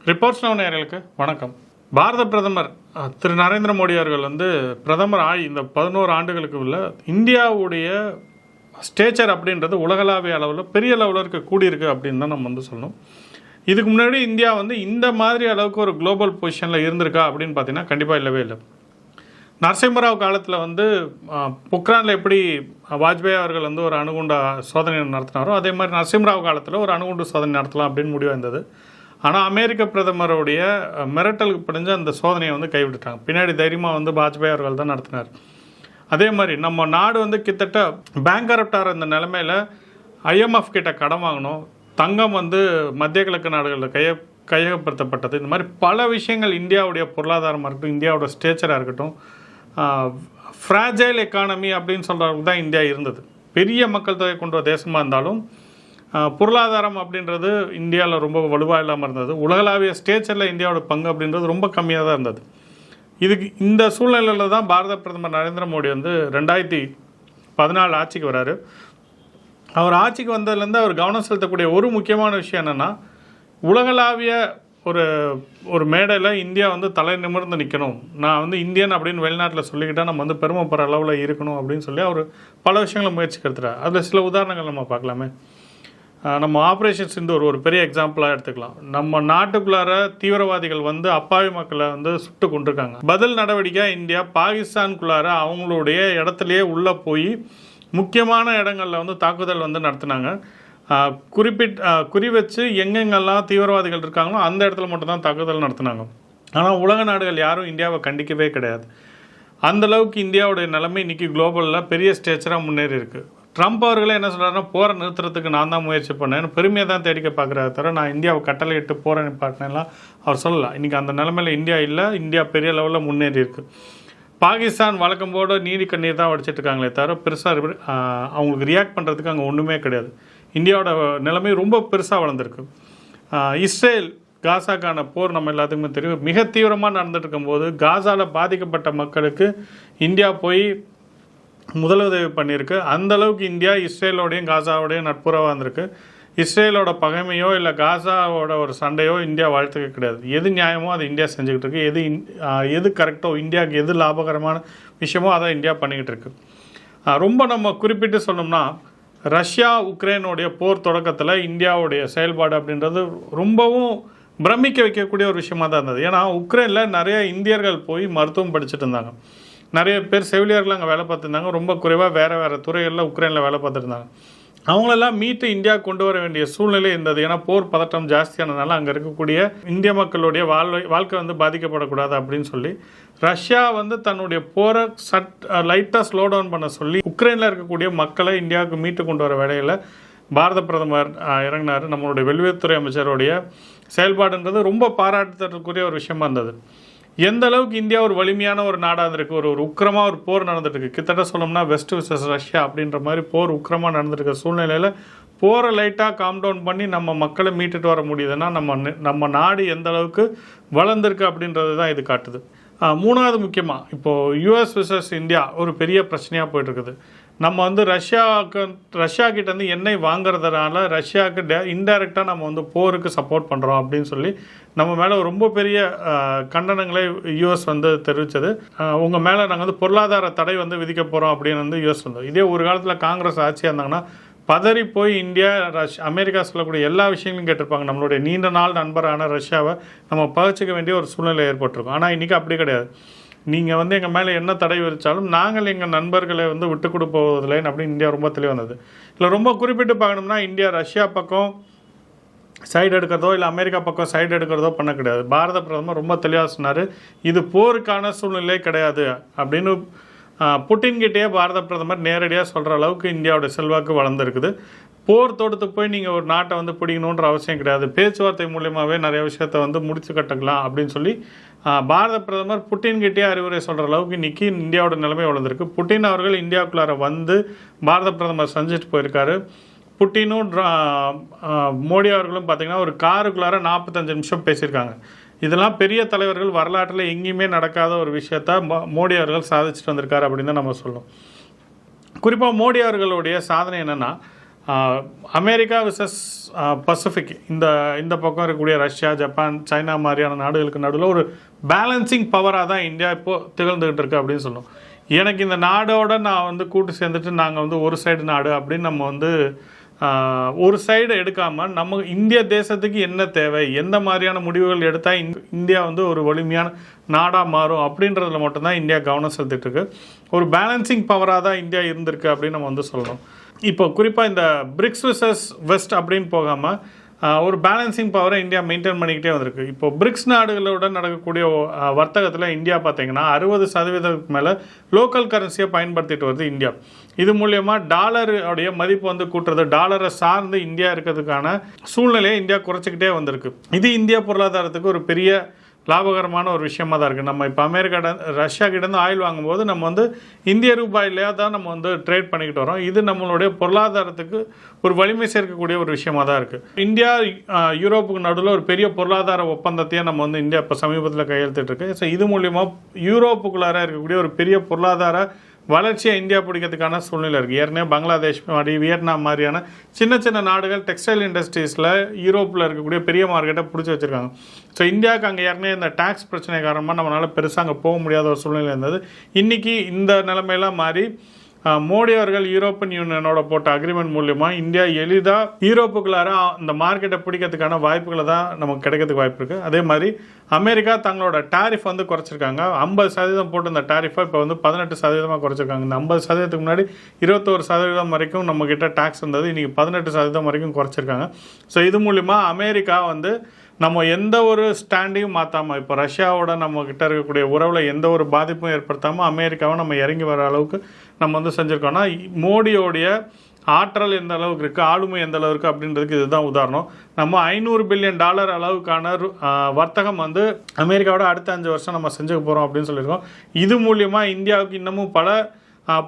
Reports now நேயர்களுக்கு வணக்கம். பாரத பிரதமர் திரு நரேந்திர மோடி அவர்கள் பிரதமர் இந்த 11 ஆண்டுகளுக்கு உள்ள இந்தியாவுடைய ஸ்டேச்சர் அப்படின்றது உலகளாவிய அளவில் பெரிய லெவலில் கூடியிருக்கு அப்படின்னு தான் நம்ம சொல்லணும். இதுக்கு முன்னாடி இந்தியா இந்த மாதிரி அளவுக்கு ஒரு குளோபல் பொசிஷனில் இருந்திருக்கா அப்படின்னு பார்த்தீங்கன்னா கண்டிப்பாக இல்லவே இல்லை. நரசிம்மராவ் காலத்தில் பொக்ரானில் எப்படி வாஜ்பாய் அவர்கள் ஒரு அணுகுண்ட சோதனை நடத்தினாரோ அதே மாதிரி நரசிம்மராவ் காலத்தில் ஒரு அணுகுண்டு சோதனை நடத்தலாம் அப்படின்னு முடிவு வந்தது. ஆனால் அமெரிக்க பிரதமருடைய மிரட்டலுக்கு படிஞ்ச அந்த சோதனையை கைவிட்டுட்டாங்க. பின்னாடி தைரியமாக வாஜ்பாய் அவர்கள் தான் நடத்தினார். அதே மாதிரி நம்ம நாடு கிட்டத்தட்ட பேங்க் இந்த நிலைமையில் IMF கிட்ட கடன் வாங்கணும், தங்கம் மத்திய கிழக்கு நாடுகளில் கையகப்படுத்தப்பட்டது. இந்த மாதிரி பல விஷயங்கள் இந்தியாவுடைய பொருளாதாரமாக இருக்கட்டும், இந்தியாவோட ஸ்டேச்சராக இருக்கட்டும், ஃப்ராஜைல் எக்கானமி அப்படின்னு சொல்கிறவங்க தான் இந்தியா இருந்தது. பெரிய மக்கள் தொகை கொண்ட தேசமாக இருந்தாலும் பொருளாதாரம் அப்படின்றது இந்தியாவில் ரொம்ப வலுவாக இல்லாமல் இருந்தது. உலகளாவிய ஸ்டேச்சரில் இந்தியாவோட பங்கு அப்படின்றது ரொம்ப கம்மியாக தான் இருந்தது. இந்த சூழ்நிலையில் தான் பாரத பிரதமர் நரேந்திர மோடி 2014 ஆட்சிக்கு வராரு. அவர் ஆட்சிக்கு வந்ததுலேருந்து அவர் கவனம் செலுத்தக்கூடிய ஒரு முக்கியமான விஷயம் என்னென்னா, உலகளாவிய ஒரு மேடையில் இந்தியா தலை நிமிர்ந்து நிற்கணும், நான் இந்தியன் அப்படின்னு வெளிநாட்டில் சொல்லிக்கிட்டால் நம்ம பெருமைப்படுற அளவில் இருக்கணும் அப்படின்னு சொல்லி அவர் பல விஷயங்களை முயற்சி எடுத்துட்டார். அதில் சில உதாரணங்கள் நம்ம பார்க்கலாமே. நம்ம ஆப்ரேஷன் சிந்தூர் ஒரு பெரிய எக்ஸாம்பிளாக எடுத்துக்கலாம். நம்ம நாட்டுக்குள்ளார தீவிரவாதிகள் அப்பாவி மக்களை சுட்டு கொண்டிருக்காங்க. பதில் நடவடிக்கை இந்தியா பாகிஸ்தானுக்குள்ளார அவங்களுடைய இடத்துலையே உள்ளே போய் முக்கியமான இடங்களில் தாக்குதல் நடத்தினாங்க. குறி வச்சு எங்கெங்கெல்லாம் தீவிரவாதிகள் இருக்காங்களோ அந்த இடத்துல மட்டும்தான் தாக்குதல் நடத்தினாங்க. ஆனால் உலக நாடுகள் யாரும் இந்தியாவை கண்டிக்கவே கிடையாது. அந்தளவுக்கு இந்தியாவுடைய நிலைமை இன்றைக்கி குளோபலில் பெரிய ஸ்டேச்சராக முன்னேறி இருக்குது. ட்ரம்ப் அவர்களே என்ன சொல்கிறாருன்னா, போரை நிறுத்துறதுக்கு நான் தான் முயற்சி பண்ணேன், பெருமையாக தான் தேடிக்க பார்க்குறாரு தவிர நான் இந்தியாவை கட்டளை இட்டு போரை நிப்பாட்டினேன்லாம் அவர் சொல்லலாம். இன்றைக்கி அந்த நிலைமையில் இந்தியா இல்லை, இந்தியா பெரிய லெவலில் முன்னேறி இருக்குது. பாகிஸ்தான் வழக்கம் போட நீதி கண்ணீர் தான் வடிச்சிட்டு இருக்காங்களே தவிர பெருசாக அவங்களுக்கு ரியாக்ட் பண்ணுறதுக்கு அங்கே ஒன்றுமே கிடையாது. இந்தியாவோட நிலைமை ரொம்ப பெருசாக வளர்ந்துருக்கு. இஸ்ரேல் காசாக்கான போர் நம்ம எல்லாத்துக்குமே தெரியும், மிக தீவிரமாக நடந்துட்டு இருக்கும்போது காசாவில் பாதிக்கப்பட்ட மக்களுக்கு இந்தியா போய் முதலுதவி பண்ணியிருக்கு. அந்தளவுக்கு இந்தியா இஸ்ரேலோடையும் காசாவோடையும் நட்புறவாக இருந்திருக்கு. இஸ்ரேலோட பகைமையோ இல்லை காசாவோட ஒரு சண்டையோ இந்தியா வாழ்த்துக்க கிடையாது. எது நியாயமோ அதை இந்தியா செஞ்சுக்கிட்டு இருக்கு. எது கரெக்டோ, இந்தியாவுக்கு எது லாபகரமான விஷயமோ அதை இந்தியா பண்ணிக்கிட்டு இருக்கு. ரொம்ப நம்ம குறிப்பிட்டு சொன்னோம்னா, ரஷ்யா உக்ரைனுடைய போர் தொடக்கத்தில் இந்தியாவுடைய செயல்பாடு அப்படின்றது ரொம்பவும் பிரமிக்க வைக்கக்கூடிய ஒரு விஷயமாக தான் இருந்தது. ஏன்னா உக்ரைனில் நிறைய இந்தியர்கள் போய் மருத்துவம் படிச்சுட்டு இருந்தாங்க. நிறைய பேர் செவிலியர்கள் அங்கே வேலை பார்த்துருந்தாங்க. ரொம்ப குறைவாக வேறு துறைகளில் உக்ரைனில் வேலை பார்த்துருந்தாங்க. அவங்களெல்லாம் மீட்டு இந்தியா கொண்டு வர வேண்டிய சூழ்நிலை இருந்தது. ஏன்னா போர் பதட்டம் ஜாஸ்தியானதுனால அங்கே இருக்கக்கூடிய இந்திய மக்களுடைய வாழ்க்கை பாதிக்கப்படக்கூடாது அப்படின்னு சொல்லி ரஷ்யா தன்னுடைய போரை லைட்டாக ஸ்லோ டவுன் பண்ண சொல்லி உக்ரைனில் இருக்கக்கூடிய மக்களை இந்தியாவுக்கு மீட்டு கொண்டு வர வேலையில் பாரத பிரதமர் இறங்கினார். நம்மளுடைய வெளியுறவுத்துறை அமைச்சருடைய செயல்பாடுன்றது ரொம்ப பாராட்டுதற்குரிய ஒரு விஷயமா இருந்தது. எந்த அளவுக்கு இந்தியா ஒரு வலிமையான ஒரு நாடாக இருந்திருக்கு. ஒரு உக்கிரமாக ஒரு போர் நடந்துட்டுருக்கு. கிட்டத்தட்ட சொல்லணும்னா வெஸ்ட் விசஸ் ரஷ்யா அப்படின்ற மாதிரி போர் உக்கிரமாக நடந்துருக்க சூழ்நிலையில் போரை லைட்டாக காம் டவுன் பண்ணி நம்ம மக்களை மீட்டுட்டு வர முடியுதுன்னா நம்ம நாடு எந்த அளவுக்கு வளர்ந்துருக்கு அப்படின்றது தான் இது காட்டுது. மூணாவது முக்கியமாக இப்போது US விசஸ் இந்தியா ஒரு பெரிய பிரச்சனையாக போயிட்டுருக்குது. நம்ம ரஷ்யா கிட்டேருந்து எண்ணெய் வாங்குறதுனால ரஷ்யாவுக்கு இன்டைரக்டாக நம்ம போருக்கு சப்போர்ட் பண்ணுறோம் அப்படின்னு சொல்லி நம்ம மேலே ரொம்ப பெரிய கண்டனங்களை US தெரிவித்தது. உங்கள் மேலே நாங்கள் பொருளாதார தடை விதிக்க போகிறோம் அப்படின்னு US வந்தோம். இதே ஒரு காலத்தில் காங்கிரஸ் ஆட்சியாக இருந்தாங்கன்னா பதறி போய் இந்தியா அமெரிக்கா சொல்லக்கூடிய எல்லா விஷயங்களும் கேட்டிருப்பாங்க. நம்மளுடைய நீண்ட நாள் நண்பரான ரஷ்யாவை நம்ம பகிச்சிக்க வேண்டிய ஒரு சூழ்நிலை ஏற்பட்டிருக்கும். ஆனால் இன்றைக்கி அப்படி கிடையாது. நீங்கள் எங்கள் மேலே என்ன தடை விதித்தாலும் நாங்கள் எங்கள் நண்பர்களை விட்டு கொடுப்பதில்லை அப்படின்னு இந்தியா ரொம்ப தெளிவாக வந்தது. இல்லை ரொம்ப குறிப்பிட்டு பார்க்கணும்னா, இந்தியா ரஷ்யா பக்கம் சைடு எடுக்கிறதோ இல்லை அமெரிக்கா பக்கம் சைடு எடுக்கிறதோ பண்ண கிடையாது. பாரத பிரதமர் ரொம்ப தெளிவாக சொன்னார், இது போருக்கான சூழ்நிலை கிடையாது அப்படின்னு. புட்டின்கிட்டே பாரத பிரதமர் நேரடியாக சொல்கிற அளவுக்கு இந்தியாவோட செல்வாக்கு வளர்ந்துருக்குது. போர் தொடுத்து போய் நீங்கள் ஒரு நாட்டை பிடிக்கணுன்ற அவசியம் கிடையாது, பேச்சுவார்த்தை மூலியமாகவே நிறைய விஷயத்தை முடிச்சு கட்டுக்கலாம் அப்படின்னு சொல்லி பாரத பிரதமர் புட்டின்கிட்டே அறிவுரை சொல்கிற அளவுக்கு இன்றைக்கி இந்தியாவோட நிலைமை வளர்ந்துருக்கு. புட்டின் அவர்கள் இந்தியாவுக்குள்ளார பாரத பிரதமர் செஞ்சுட்டு போயிருக்காரு. புட்டினும் மோடி அவர்களும் பார்த்திங்கன்னா ஒரு காருக்குள்ளார 45 நிமிஷம் பேசியிருக்காங்க. இதெல்லாம் பெரிய தலைவர்கள் வரலாற்றில் எங்கேயுமே நடக்காத ஒரு விஷயத்த மோடி அவர்கள் சாதிச்சுட்டு வந்திருக்காரு அப்படின்னு தான் நம்ம சொல்லணும். குறிப்பாக மோடி அவர்களுடைய சாதனை என்னென்னா, அமெரிக்கா விசஸ் பசிபிக் இந்த பக்கம் இருக்கக்கூடிய ரஷ்யா, ஜப்பான், சைனா மாதிரியான நாடுகளுக்கு நடுவில் ஒரு பேலன்சிங் பவராக தான் இந்தியா இப்போது திகழ்ந்துக்கிட்டு இருக்கு அப்படின்னு சொல்லணும். எனக்கு இந்த நாடோட நான் வந்து கூட்டு சேர்ந்துட்டு நாங்கள் வந்து ஒரு சைடு நாடு அப்படின்னு நம்ம வந்து ஒரு சைடு எடுக்காமல் நம்ம இந்திய தேசத்துக்கு என்ன தேவை, எந்த மாதிரியான முடிவுகள் எடுத்தால் இந்தியா வந்து ஒரு வலிமையான நாடாக மாறும் அப்படின்றதுல மட்டும்தான் இந்தியா கவனம் செலுத்திட்டு இருக்கு. ஒரு பேலன்சிங் பவராக தான் இந்தியா இருந்திருக்கு அப்படின்னு நம்ம வந்து சொல்லணும். இப்போ குறிப்பாக இந்த பிரிக்ஸ் விசஸ் வெஸ்ட் அப்படின்னு போகாமல் ஒரு பேலன்சிங் பவரை இந்தியா மெயின்டைன் பண்ணிக்கிட்டே வந்திருக்கு. இப்போ பிரிக்ஸ் நாடுகளுடன் நடக்கக்கூடிய வர்த்தகத்தில் இந்தியா பார்த்தீங்கன்னா 60% மேலே லோக்கல் கரன்சியை பயன்படுத்திட்டு வருது இந்தியா. இது மூலியமாக டாலருடைய மதிப்பு வந்து கூட்டுறது, டாலரை சார்ந்து இந்தியா இருக்கிறதுக்கான சூழ்நிலையை இந்தியா குறைச்சிக்கிட்டே வந்திருக்கு. இது இந்திய பொருளாதாரத்துக்கு ஒரு பெரிய லாபகரமான ஒரு விஷயமாக தான் இருக்குது. நம்ம இப்போ ரஷ்யா கிட்டேருந்து ஆயில் வாங்கும்போது நம்ம வந்து இந்திய ரூபாயிலே தான் நம்ம வந்து ட்ரேட் பண்ணிக்கிட்டு வரோம். இது நம்மளுடைய பொருளாதாரத்துக்கு ஒரு வலிமை சேர்க்கக்கூடிய ஒரு விஷயமாக தான் இருக்குது. இந்தியா யூரோப்புக்கு நடுவில் ஒரு பெரிய பொருளாதார ஒப்பந்தத்தையே நம்ம வந்து இந்தியா இப்போ சமீபத்தில் கையெழுத்திட்டுருக்கு. ஸோ இது மூலிமா யூரோப்புக்குள்ளார இருக்கக்கூடிய ஒரு பெரிய பொருளாதார வளர்ச்சியை இந்தியா பிடிக்கிறதுக்கான சூழ்நிலை இருக்குது. ஏற்கனவே பங்களாதேஷ் மாதிரி, வியட்நாம் மாதிரியான சின்ன சின்ன நாடுகள் டெக்ஸ்டைல் இண்டஸ்ட்ரீஸில் யூரோப்பில் இருக்கக்கூடிய பெரிய மார்க்கெட்டை பிடிச்சி வச்சுருக்காங்க. ஸோ இந்தியாவுக்கு அங்கே ஏற்கனவே இந்த டேக்ஸ் பிரச்சனை காரணமாக நம்மளால் பெருசாக அங்கே போக முடியாத ஒரு சூழ்நிலை இருந்தது. இன்றைக்கி இந்த நிலைமையெல்லாம் மாறி மோடி அவர்கள் யூரோப்பியன் யூனியனோட போட்ட அக்ரிமெண்ட் மூலியமாக இந்தியா எளிதாக யூரோப்புக்குள்ளார அந்த மார்க்கெட்டை பிடிக்கிறதுக்கான வாய்ப்புகளை தான் நமக்கு கிடைக்கிறதுக்கு வாய்ப்பு இருக்குது. அதே மாதிரி அமெரிக்கா தங்களோட டாரிஃப் வந்து குறைச்சிருக்காங்க. 50% போட்டு இந்த டாரிஃபை இப்போ வந்து 18% குறைச்சிருக்காங்க. இந்த 50%க்கு முன்னாடி 21% வரைக்கும் நம்மக்கிட்ட டேக்ஸ் இருந்தது, இன்றைக்கி 18% வரைக்கும் குறைச்சிருக்காங்க. ஸோ இது மூலிமா அமெரிக்கா வந்து நம்ம எந்த ஒரு ஸ்டாண்டையும் மாற்றாமல், இப்போ ரஷ்யாவோட நம்மக்கிட்ட இருக்கக்கூடிய உறவில் எந்த ஒரு பாதிப்பும் ஏற்படுத்தாமல் அமெரிக்காவை நம்ம இறங்கி வர அளவுக்கு நம்ம வந்து செஞ்சுருக்கோம்னா மோடியோடைய ஆற்றல் எந்த அளவுக்கு இருக்குது, ஆளுமை எந்த அளவுக்கு அப்படின்றதுக்கு இதுதான் உதாரணம். நம்ம $500 பில்லியன் அளவுக்கான வர்த்தகம் வந்து அமெரிக்காவோட அடுத்த 5 வருஷம் நம்ம செஞ்சுக்க போகிறோம் அப்படின்னு சொல்லியிருக்கோம். இது மூலியமாக இந்தியாவுக்கு இன்னமும் பல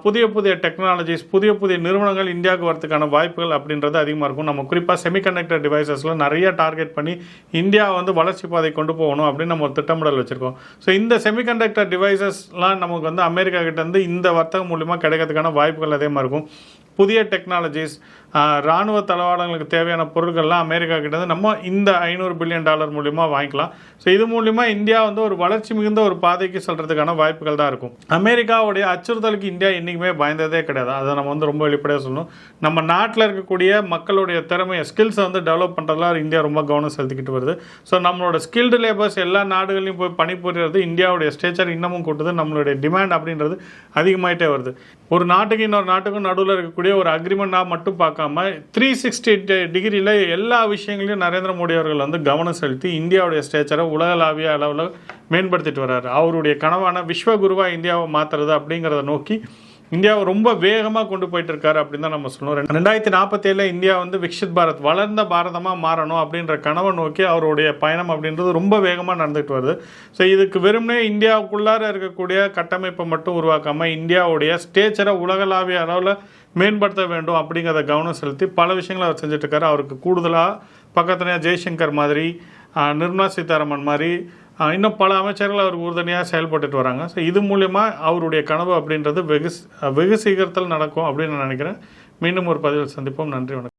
புதிய டெக்னாலஜிஸ், புதிய நிறுவனங்கள் இந்தியாவுக்கு வரதுக்கான வாய்ப்புகள் அப்படின்றது அதிகமாக இருக்கும். நம்ம குறிப்பாக செமிகண்டக்டர் டிவைசஸில் நிறைய டார்கெட் பண்ணி இந்தியா வந்து வளர்ச்சி பாதை கொண்டு போகணும் அப்படின்னு நம்ம ஒரு திட்டமிடல் வச்சுருக்கோம். ஸோ இந்த செமிகண்டக்டர் டிவைசஸ்லாம் நமக்கு வந்து அமெரிக்கா கிட்டேருந்து இந்த வர்த்தகம் மூலிமா கிடைக்கிறதுக்கான வாய்ப்புகள் அதிகமாக இருக்கும். புதிய டெக்னாலஜிஸ், இராணுவ தளவாடங்களுக்கு தேவையான பொருட்கள்லாம் அமெரிக்கா கிட்டேருந்து நம்ம இந்த $500 பில்லியன் மூலிமா வாங்கிக்கலாம். ஸோ இது மூலிமா இந்தியா வந்து ஒரு வளர்ச்சி மிகுந்த ஒரு பாதைக்கு செல்றதுக்கான வாய்ப்புகள் தான் இருக்கும். அமெரிக்காவுடைய அச்சுறுத்தலுக்கு இந்தியா என்றைக்குமே பயந்ததே கிடையாது. அதை நம்ம வந்து ரொம்ப வெளிப்படையாக சொல்லணும். நம்ம நாட்டில் இருக்கக்கூடிய மக்களுடைய திறமையை, ஸ்கில்ஸை வந்து டெவலப் பண்ணுறதுல இந்தியா ரொம்ப கவனம் செலுத்திக்கிட்டு வருது. ஸோ நம்மளோட ஸ்கில்டு லேபர்ஸ் எல்லா நாடுகளையும் போய் பணிபுரிகிறது இந்தியாவுடைய ஸ்டேச்சர் இன்னமும் கூட்டுது. நம்மளுடைய டிமாண்ட் அப்படின்றது அதிகமாகிட்டே வருது. ஒரு நாட்டுக்கு இன்னொரு நாட்டுக்கும் நடுவில் இருக்கக்கூடிய ஒரு அக்ரிமெண்ட்டாக மட்டும் பார்க்காம 360 டிகிரியில் எல்லா விஷயங்களையும் நரேந்திர மோடி அவர்கள் வந்து கவனம் செலுத்தி இந்தியாவுடைய ஸ்டேச்சரை உலகளாவிய அளவில் மேம்படுத்திட்டு வர்றாரு. அவருடைய கனவான விஸ்வகுருவாக இந்தியாவை மாற்றுறது அப்படிங்கிறத நோக்கி இந்தியாவை ரொம்ப வேகமாக கொண்டு போயிட்டு இருக்காரு அப்படின்னு தான் நம்ம சொல்லணும். 2047 இந்தியா வந்து விக்ஷித் பாரத், வளர்ந்த பாரதமாக மாறணும் அப்படின்ற கனவை நோக்கி அவருடைய பயணம் அப்படின்றது ரொம்ப வேகமாக நடந்துகிட்டு வருது. ஸோ இதுக்கு வெறுமனே இந்தியாவுக்குள்ளார இருக்கக்கூடிய கட்டமைப்பை மட்டும் உருவாக்காமல் இந்தியாவுடைய ஸ்டேச்சரை உலகளாவிய அளவில் மேம்படுத்த வேண்டும் அப்படிங்கிறத கவனம் செலுத்தி பல விஷயங்களை அவர் செஞ்சிட்ருக்காரு. அவருக்கு கூடுதலாக பக்கத்துலேயே ஜெய்சங்கர் மாதிரி, நிர்மலா சீதாராமன் மாதிரி இன்னும் பல அமைச்சர்கள் அவருக்கு உறுதுணையாக செயல்பட்டுட்டு வராங்க. ஸோ இது மூலமா அவருடைய கனவு அப்படின்றது வெகு சீக்கிரத்தில் நடக்கும் அப்படின்னு நான் நினைக்கிறேன். மீண்டும் ஒரு பதிவில் சந்திப்போம். நன்றி, வணக்கம்.